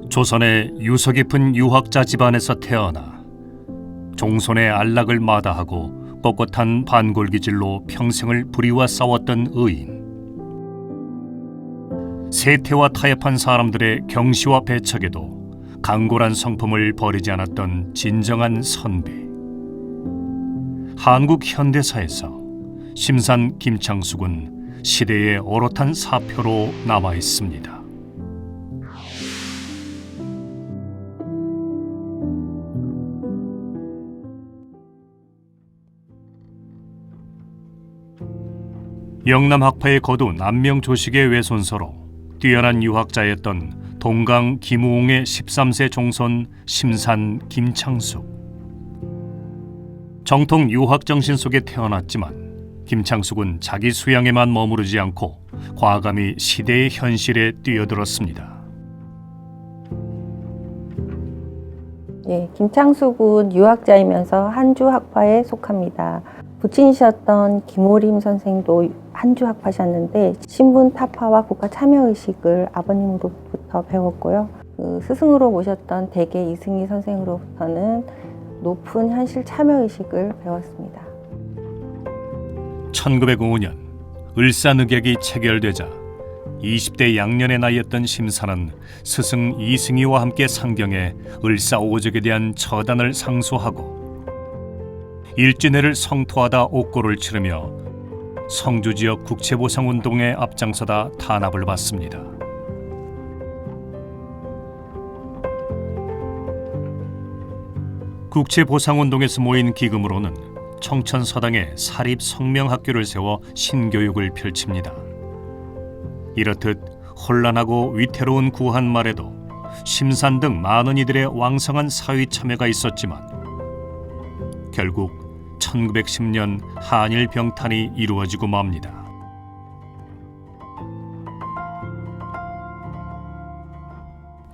조선의 유서 깊은 유학자 집안에서 태어나 종손의 안락을 마다하고 꼿꼿한 반골기질로 평생을 불의와 싸웠던 의인, 세태와 타협한 사람들의 경시와 배척에도 강골한 성품을 버리지 않았던 진정한 선비. 한국 현대사에서 심산 김창숙은 시대의 오롯한 사표로 남아 있습니다. 영남학파에 거둔 안명조식의 외손서로 뛰어난 유학자였던 동강 김우홍의 13세 종손 심산 김창숙. 정통 유학 정신 속에 태어났지만 김창숙은 자기 수양에만 머무르지 않고 과감히 시대의 현실에 뛰어들었습니다. 김창숙은 유학자이면서 한주학파에 속합니다. 부친이셨던 김오림 선생도 한주학파셨는데 신분 타파와 국가 참여의식을 아버님으로부터 배웠고요. 스승으로 모셨던 대개 이승희 선생으로부터는 높은 현실 참여의식을 배웠습니다. 1905년 을사늑약이 체결되자 20대 양년의 나이였던 심산은 스승 이승희와 함께 상경해 을사오적에 대한 처단을 상소하고 일진회를 성토하다 옥고를 치르며 성주지역 국채보상운동에 앞장서다 탄압을 받습니다. 국채보상운동에서 모인 기금으로는 청천서당에 사립성명학교를 세워 신교육을 펼칩니다. 이렇듯 혼란하고 위태로운 구한 말에도 심산 등 많은 이들의 왕성한 사회 참여가 있었지만 결국 1910년 한일 병탄이 이루어지고 맙니다.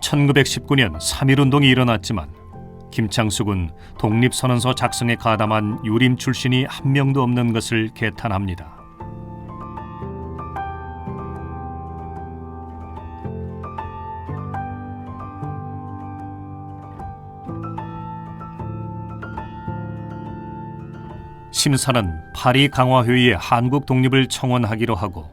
(1919년) 3.1운동이 일어났지만 김창숙은 독립선언서 작성에 가담한 유림 출신이 한 명도 없는 것을 개탄합니다. 심산은 파리 강화회의에 한국 독립을 청원하기로 하고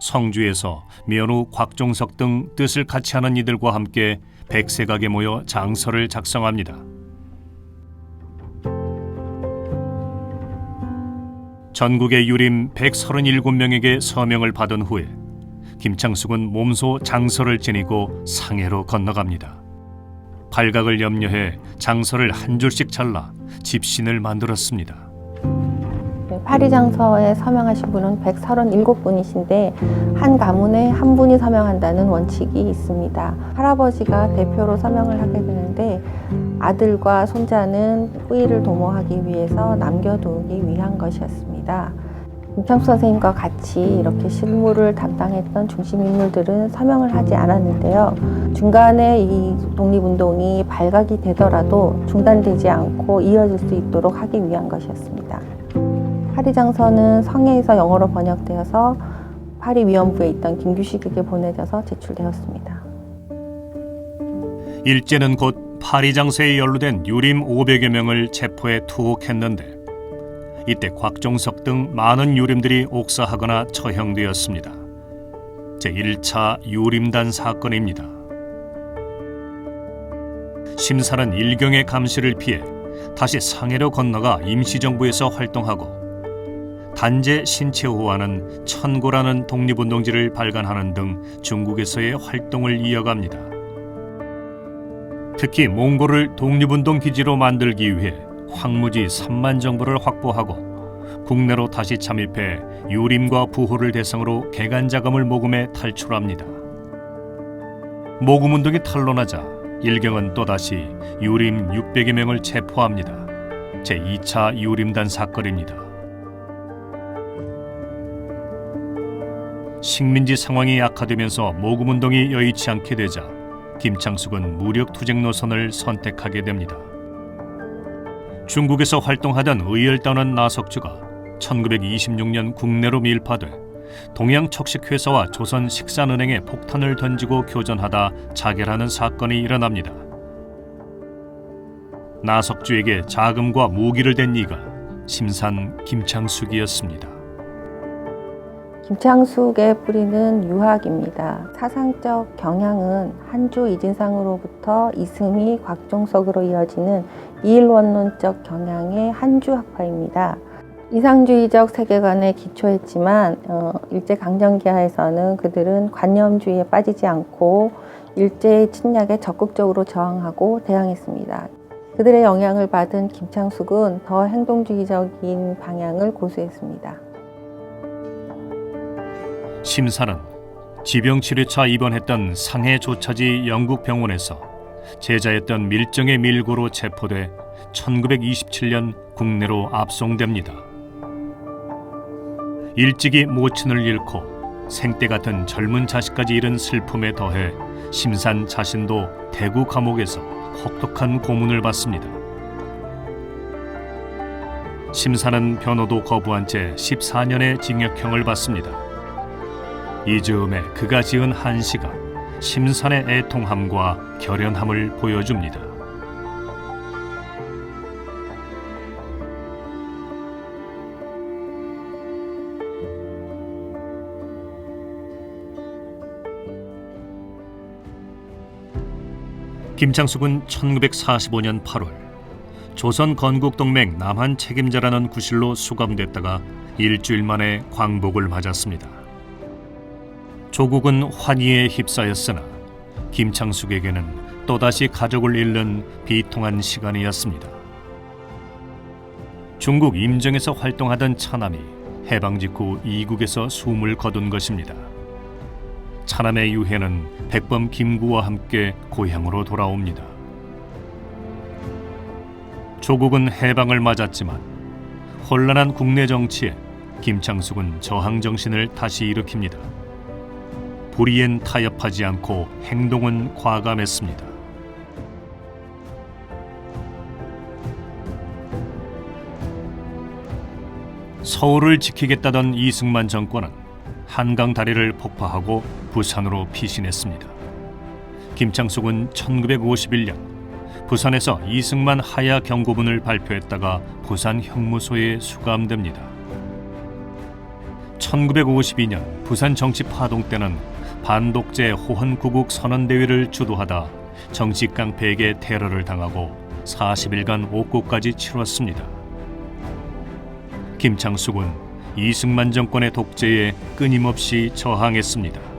성주에서 면후 곽종석 등 뜻을 같이 하는 이들과 함께 백색각에 모여 장서를 작성합니다. 전국의 유림 137명에게 서명을 받은 후에 김창숙은 몸소 장서를 지니고 상해로 건너갑니다. 발각을 염려해 장서를 한 줄씩 잘라 집신을 만들었습니다. 파리장서에 서명하신 분은 137분이신데 한 가문에 한 분이 서명한다는 원칙이 있습니다. 할아버지가 대표로 서명을 하게 되는데 아들과 손자는 후일을 도모하기 위해서 남겨두기 위한 것이었습니다. 김창숙 선생님과 같이 이렇게 실무를 담당했던 중심 인물들은 서명을 하지 않았는데요. 중간에 이 독립운동이 발각이 되더라도 중단되지 않고 이어질 수 있도록 하기 위한 것이었습니다. 파리장서는 성해에서 영어로 번역되어서 파리위원부에 있던 김규식에게 보내져서 제출되었습니다. 일제는 곧 파리장서에 연루된 유림 500여 명을 체포해 투옥했는데 이때 곽종석 등 많은 유림들이 옥사하거나 처형되었습니다. 제1차 유림단 사건입니다. 심산은 일경의 감시를 피해 다시 상해로 건너가 임시정부에서 활동하고 단제 신채호와는 천고라는 독립운동지를 발간하는 등 중국에서의 활동을 이어갑니다. 특히 몽골을 독립운동 기지로 만들기 위해 황무지 3만 정부를 확보하고 국내로 다시 잠입해 유림과 부호를 대상으로 개간자금을 모금해 탈출합니다. 모금운동이 탄로나자 일경은 또다시 유림 600여 명을 체포합니다. 제2차 유림단 사건입니다. 식민지 상황이 악화되면서 모금운동이 여의치 않게 되자 김창숙은 무력투쟁 노선을 선택하게 됩니다. 중국에서 활동하던 의열단원 나석주가 1926년 국내로 밀파돼 동양척식회사와 조선식산은행에 폭탄을 던지고 교전하다 자결하는 사건이 일어납니다. 나석주에게 자금과 무기를 댄 이가 심산 김창숙이었습니다. 김창숙의 뿌리는 유학입니다. 사상적 경향은 한주 이진상으로부터 이승희, 곽종석으로 이어지는 이일원론적 경향의 한주학파입니다. 이상주의적 세계관에 기초했지만 일제강점기하에서는 그들은 관념주의에 빠지지 않고 일제의 침략에 적극적으로 저항하고 대항했습니다. 그들의 영향을 받은 김창숙은 더 행동주의적인 방향을 고수했습니다. 심사는 지병치료차 입원했던 상해조차지 영국병원에서 제자였던 밀정의 밀고로 체포돼 1927년 국내로 압송됩니다. 일찍이 모친을 잃고 생때 같은 젊은 자식까지 잃은 슬픔에 더해 심산 자신도 대구 감옥에서 혹독한 고문을 받습니다. 심사는 변호도 거부한 채 14년의 징역형을 받습니다. 이 즈음에 그가 지은 한시가 심산의 애통함과 결연함을 보여줍니다. 김창숙은 1945년 8월 조선 건국동맹 남한 책임자라는 구실로 수감됐다가 일주일 만에 광복을 맞았습니다. 조국은 환희에 휩싸였으나 김창숙에게는 또다시 가족을 잃는 비통한 시간이었습니다. 중국 임정에서 활동하던 차남이 해방 직후 이국에서 숨을 거둔 것입니다. 차남의 유해는 백범 김구와 함께 고향으로 돌아옵니다. 조국은 해방을 맞았지만 혼란한 국내 정치에 김창숙은 저항 정신을 다시 일으킵니다. 불의엔 타협하지 않고 행동은 과감했습니다. 서울을 지키겠다던 이승만 정권은 한강 다리를 폭파하고 부산으로 피신했습니다. 김창숙은 1951년 부산에서 이승만 하야 경고문을 발표했다가 부산 형무소에 수감됩니다. 1952년 부산 정치 파동 때는 반독재 호헌구국 선언대회를 주도하다 정치 깡패에게 테러를 당하고 40일간 옥고까지 치렀습니다. 김창숙은 이승만 정권의 독재에 끊임없이 저항했습니다.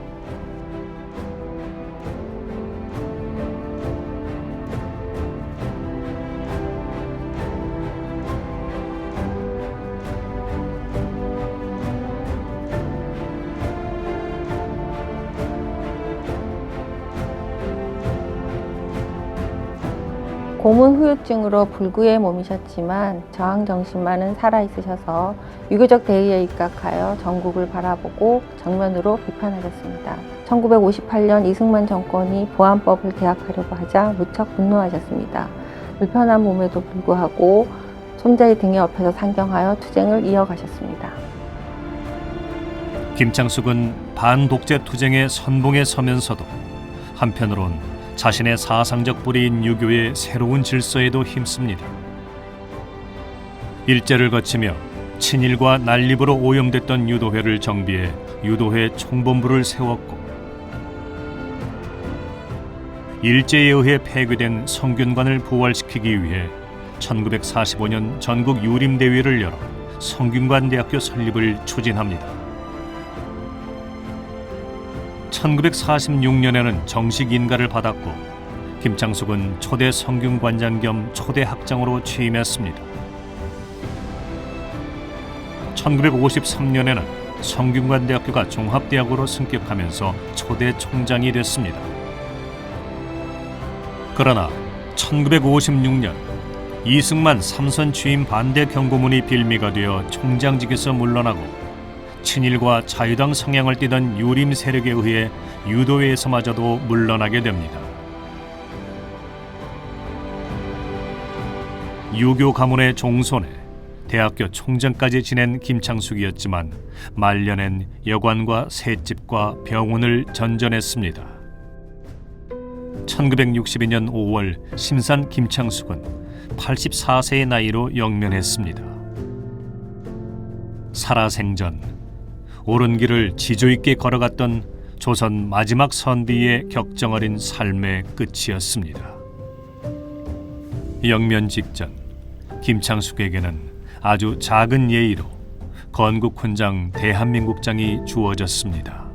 고문 후유증으로 불구에 몸이셨지만 저항 정신만은 살아있으셔서 유교적 대의에 입각하여 전국을 바라보고 정면으로 비판하셨습니다. 1958년 이승만 정권이 보안법을 개혁하려고 하자 무척 분노하셨습니다. 불편한 몸에도 불구하고 손자의 등에 업혀서 상경하여 투쟁을 이어가셨습니다. 김창숙은 반독재 투쟁의 선봉에 서면서도 한편으론 자신의 사상적 뿌리인 유교의 새로운 질서에도 힘씁니다. 일제를 거치며 친일과 난립으로 오염됐던 유도회를 정비해 유도회 총본부를 세웠고 일제에 의해 폐괴된 성균관을 부활시키기 위해 1945년 전국 유림대회를 열어 성균관대학교 설립을 추진합니다. 1946년에는 정식 인가를 받았고 김창숙은 초대 성균관장 겸 초대 학장으로 취임했습니다. 1953년에는 성균관대학교가 종합대학으로 승격하면서 초대 총장이 됐습니다. 그러나 1956년 이승만 삼선 취임 반대 경고문이 빌미가 되어 총장직에서 물러나고 친일과 자유당 성향을 띠던 유림 세력에 의해 유도회에서마저도 물러나게 됩니다. 유교 가문의 종손에 대학교 총장까지 지낸 김창숙이었지만 말년엔 여관과 셋집과 병원을 전전했습니다. 1962년 5월 심산 김창숙은 84세의 나이로 영면했습니다. 살아생전 옳은 길을 지조 있게 걸어갔던 조선 마지막 선비의 격정 어린 삶의 끝이었습니다. 영면 직전 김창숙에게는 아주 작은 예의로 건국훈장 대한민국장이 주어졌습니다.